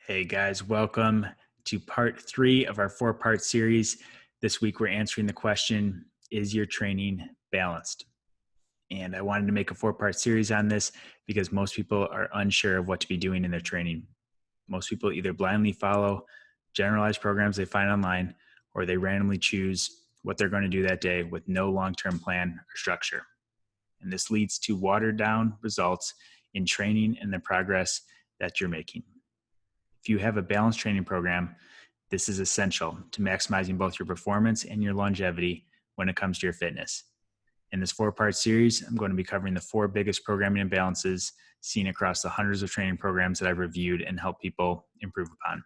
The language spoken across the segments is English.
Hey guys, welcome to part three of our four-part series. This week we're answering the question, is your training balanced? And I wanted to make a four-part series on this because most people are unsure of what to be doing in their training. Most people either blindly follow generalized programs they find online, or they randomly choose what they're going to do that day with no long-term plan or structure. And this leads to watered down results in training and the progress that you're making. If you have a balanced training program, this is essential to maximizing both your performance and your longevity when it comes to your fitness. In this four-part series, I'm going to be covering the four biggest programming imbalances seen across the hundreds of training programs that I've reviewed and helped people improve upon.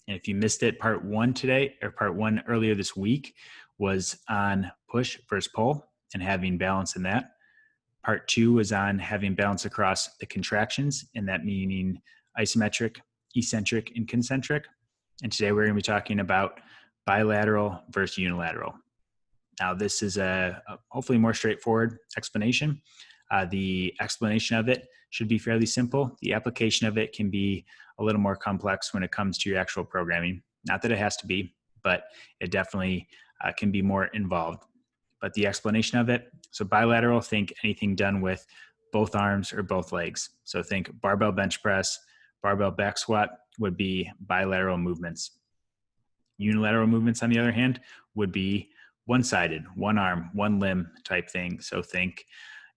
And if you missed it, part one earlier this week was on push versus pull and having balance in that. Part two was on having balance across the contractions, and that meaning isometric, eccentric, and concentric. And today we're going to be talking about bilateral versus unilateral. Now, this is a hopefully more straightforward explanation. The explanation of it should be fairly simple. The application of it can be a little more complex when it comes to your actual programming. Not that it has to be, but it definitely can be more involved. But the explanation of it, so bilateral, think anything done with both arms or both legs. So think barbell bench press, barbell back squat would be bilateral movements. Unilateral movements, on the other hand, would be one-sided, one arm, one limb type thing. So think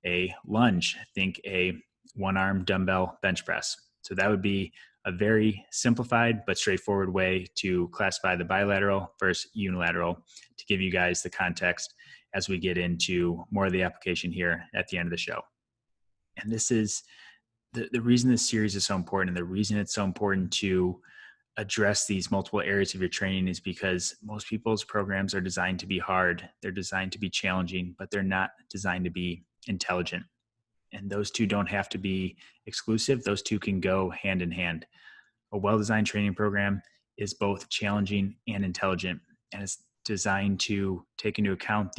a lunge, think a one-arm dumbbell bench press. So that would be a very simplified but straightforward way to classify the bilateral versus unilateral to give you guys the context as we get into more of the application here at the end of the show. And this is the reason this series is so important, and the reason it's so important to address these multiple areas of your training is because most people's programs are designed to be hard. They're designed to be challenging, but they're not designed to be intelligent. And those two don't have to be exclusive. Those two can go hand in hand. A well-designed training program is both challenging and intelligent, and it's designed to take into account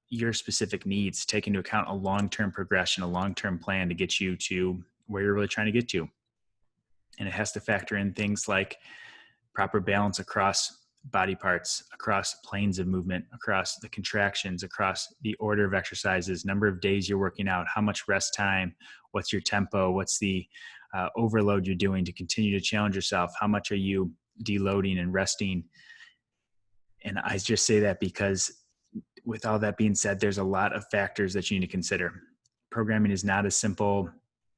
your specific needs, take into account a long-term progression, a long-term plan to get you to where you're really trying to get to. And it has to factor in things like proper balance across body parts, across planes of movement, across the contractions, across the order of exercises, number of days you're working out, how much rest time, what's your tempo, what's the overload you're doing to continue to challenge yourself, how much are you deloading and resting. And I just say that because with all that being said, there's a lot of factors that you need to consider. Programming is not as simple.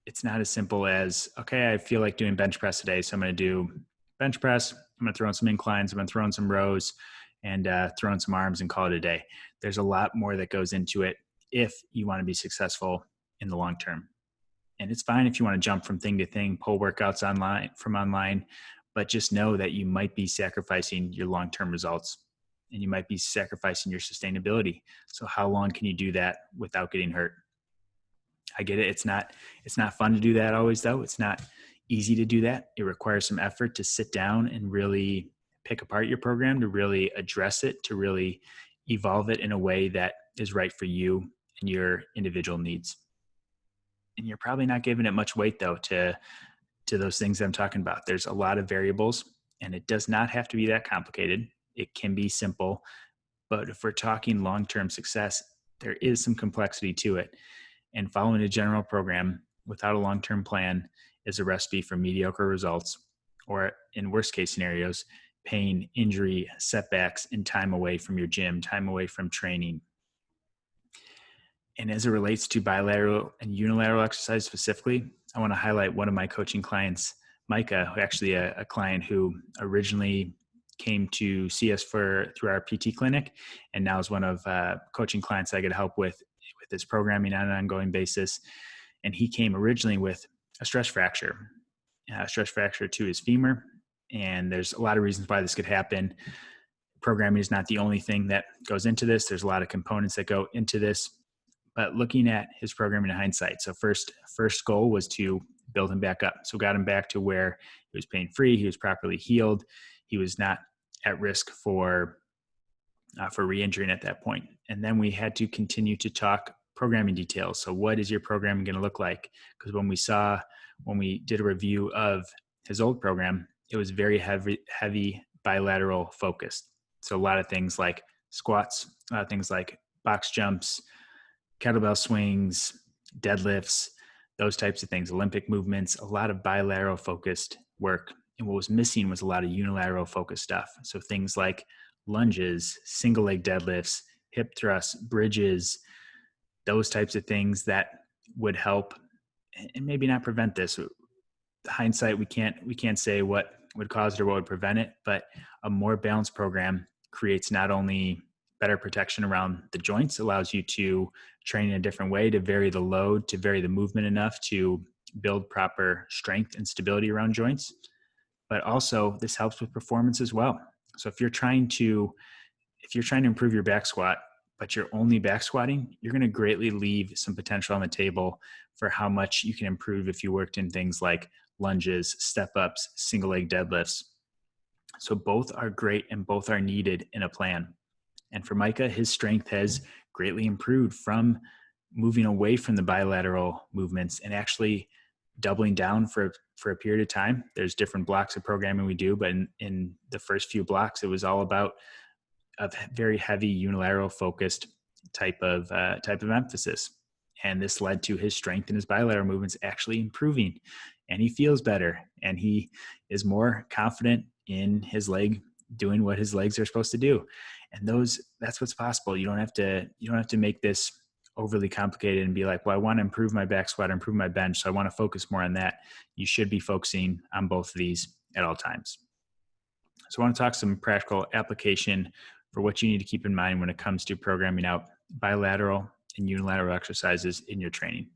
It's not as simple as, okay, I feel like doing bench press today, so I'm going to do bench press. I'm going to throw in some inclines. I'm going to throw in some rows and throw in some arms and call it a day. There's a lot more that goes into it if you want to be successful in the long term. And it's fine if you want to jump from thing to thing, pull workouts online, but just know that you might be sacrificing your long-term results, and you might be sacrificing your sustainability. So how long can you do that without getting hurt? I get it. It's not fun to do that always, though. It's not easy to do that. It requires some effort to sit down and really pick apart your program, to really address it, to really evolve it in a way that is right for you and your individual needs. And you're probably not giving it much weight, though, to those things that I'm talking about. There's a lot of variables, and it does not have to be that complicated. It can be simple, but if we're talking long-term success, there is some complexity to it. And following a general program without a long-term plan is a recipe for mediocre results, or in worst case scenarios, pain, injury, setbacks, and time away from your gym, time away from training. And as it relates to bilateral and unilateral exercise specifically, I want to highlight one of my coaching clients, Micah, who actually a client who originally came to see us through our PT clinic, and now is one of coaching clients I get help with this programming on an ongoing basis. And he came originally with a stress fracture to his femur. And there's a lot of reasons why this could happen. Programming is not the only thing that goes into this. There's a lot of components that go into this. But looking at his programming in hindsight, so first goal was to build him back up. So got him back to where he was pain-free, he was properly healed, he was not at risk for re-injuring at that point. And then we had to continue to talk programming details. So what is your programming going to look like? Because when we did a review of his old program, it was very heavy bilateral focused. So a lot of things like squats, a lot of things like box jumps, kettlebell swings, deadlifts, those types of things, Olympic movements, a lot of bilateral focused work. And what was missing was a lot of unilateral focused stuff. So things like lunges, single leg deadlifts, hip thrusts, bridges, those types of things that would help and maybe not prevent this. Hindsight, we can't say what would cause it or what would prevent it, but a more balanced program creates not only better protection around the joints, allows you to train in a different way, to vary the load, to vary the movement enough to build proper strength and stability around joints. But also this helps with performance as well. So if you're trying to improve your back squat, but you're only back squatting, you're going to greatly leave some potential on the table for how much you can improve if you worked in things like lunges, step ups, single leg deadlifts. So both are great and both are needed in a plan. And for Micah, his strength has greatly improved from moving away from the bilateral movements and actually doubling down for a period of time. There's different blocks of programming we do, but in the first few blocks, it was all about a very heavy unilateral focused type of emphasis. And this led to his strength in his bilateral movements actually improving, and he feels better and he is more confident in his leg doing what his legs are supposed to do. And that's what's possible. You don't have to make this overly complicated and be like, well, I want to improve my back squat, improve my bench, so I want to focus more on that. You should be focusing on both of these at all times. So I want to talk some practical application for what you need to keep in mind when it comes to programming out bilateral and unilateral exercises in your training.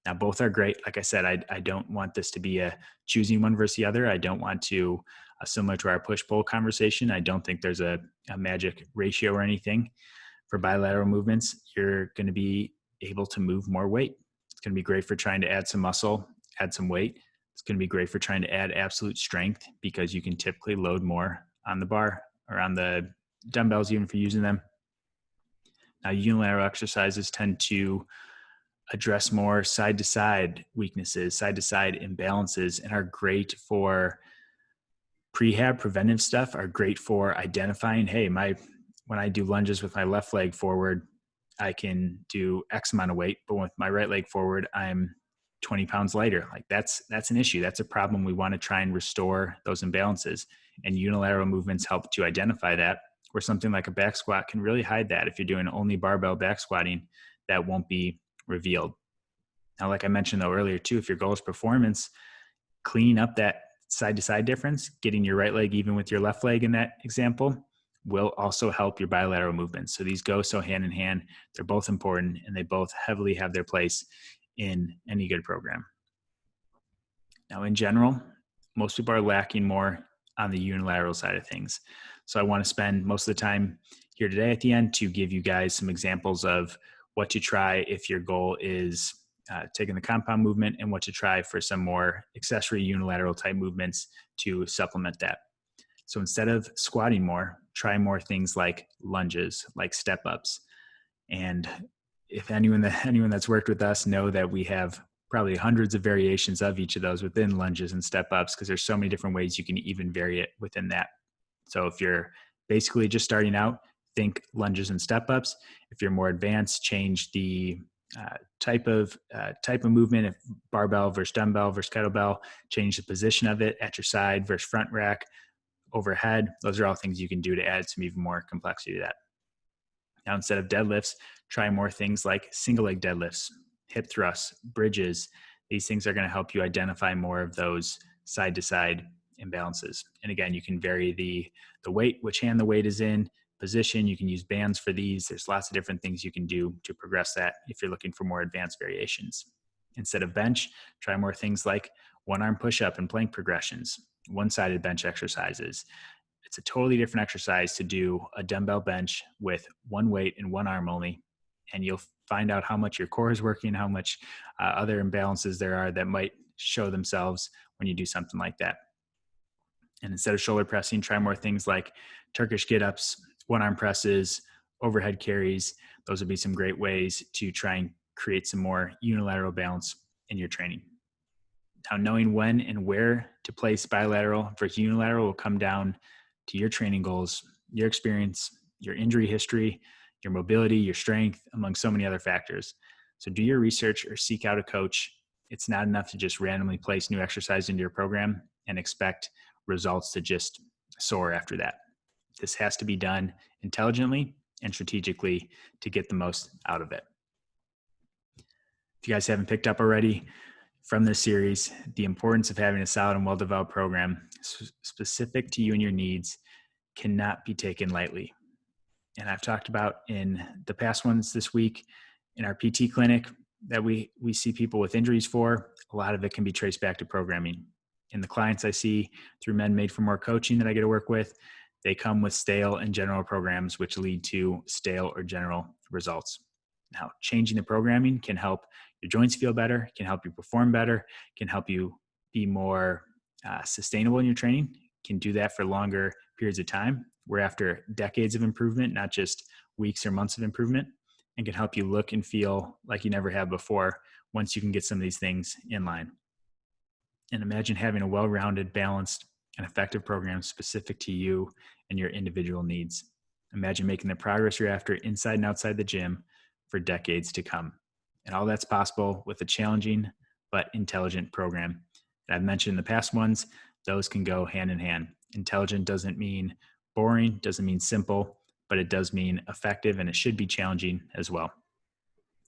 Now, both are great. Like I said, I don't want this to be a choosing one versus the other. I don't want to, similar to our push-pull conversation, I don't think there's a magic ratio or anything. For bilateral movements, you're going to be able to move more weight. It's going to be great for trying to add some muscle, add some weight. It's going to be great for trying to add absolute strength because you can typically load more on the bar or on the dumbbells, even if you're using them. Now, unilateral exercises tend to address more side-to-side weaknesses, side-to-side imbalances, and are great for prehab, preventive stuff, are great for identifying, hey, when I do lunges with my left leg forward, I can do X amount of weight, but with my right leg forward, I'm 20 pounds lighter. Like that's an issue. That's a problem. We want to try and restore those imbalances, and unilateral movements help to identify that, where something like a back squat can really hide that. If you're doing only barbell back squatting, that won't be revealed. Now, like I mentioned though earlier too, if your goal is performance, cleaning up that side-to-side difference, getting your right leg even with your left leg in that example, will also help your bilateral movements. So these go so hand in hand. They're both important and they both heavily have their place in any good program. Now, in general, most people are lacking more on the unilateral side of things. So I want to spend most of the time here today at the end to give you guys some examples of what to try if your goal is taking the compound movement, and what to try for some more accessory unilateral type movements to supplement that. So instead of squatting more, try more things like lunges, like step ups. And if anyone that's worked with us know that we have probably hundreds of variations of each of those within lunges and step ups, because there's so many different ways you can even vary it within that. So if you're basically just starting out, think lunges and step ups. If you're more advanced, change the type of movement. If barbell versus dumbbell versus kettlebell, change the position of it at your side versus front rack, overhead. Those are all things you can do to add some even more complexity to that. Now, instead of deadlifts, try more things like single leg deadlifts, hip thrusts, bridges. These things are going to help you identify more of those side to side imbalances. And again, you can vary the weight, which hand the weight is in, position. You can use bands for these. There's lots of different things you can do to progress that if you're looking for more advanced variations. Instead of bench, try more things like one arm push-up and plank progressions, one-sided bench exercises. It's a totally different exercise to do a dumbbell bench with one weight and one arm only, and you'll find out how much your core is working, how much other imbalances there are that might show themselves when you do something like that. And instead of shoulder pressing, try more things like Turkish get-ups, one-arm presses, overhead carries. Those would be some great ways to try and create some more unilateral balance in your training. Now, knowing when and where to place bilateral versus unilateral will come down to your training goals, your experience, your injury history, your mobility, your strength, among so many other factors. So do your research or seek out a coach. It's not enough to just randomly place new exercise into your program and expect results to just soar after that. This has to be done intelligently and strategically to get the most out of it. If you guys haven't picked up already from this series, the importance of having a solid and well-developed program specific to you and your needs cannot be taken lightly. And I've talked about in the past ones this week in our PT clinic that we see people with injuries for. A lot of it can be traced back to programming. And the clients I see through Men Made for More coaching that I get to work with, they come with stale and general programs, which lead to stale or general results. Now, changing the programming can help your joints feel better, can help you perform better, can help you be more sustainable in your training, can do that for longer periods of time. We're after decades of improvement, not just weeks or months of improvement, and can help you look and feel like you never have before once you can get some of these things in line. And imagine having a well-rounded, balanced, and effective program specific to you and your individual needs. Imagine making the progress you're after inside and outside the gym for decades to come. And all that's possible with a challenging but intelligent program. And I've mentioned in the past ones, those can go hand in hand. Intelligent doesn't mean boring, doesn't mean simple, but it does mean effective, and it should be challenging as well.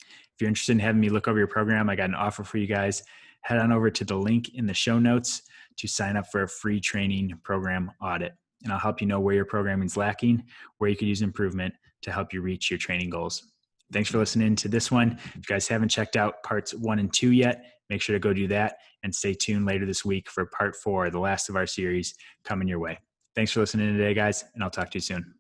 If you're interested in having me look over your program, I got an offer for you guys. Head on over to the link in the show notes to sign up for a free training program audit. And I'll help you know where your programming is lacking, where you could use improvement to help you reach your training goals. Thanks for listening to this one. If you guys haven't checked out parts 1 and 2 yet, make sure to go do that, and stay tuned later this week for part 4, the last of our series, coming your way. Thanks for listening today, guys, and I'll talk to you soon.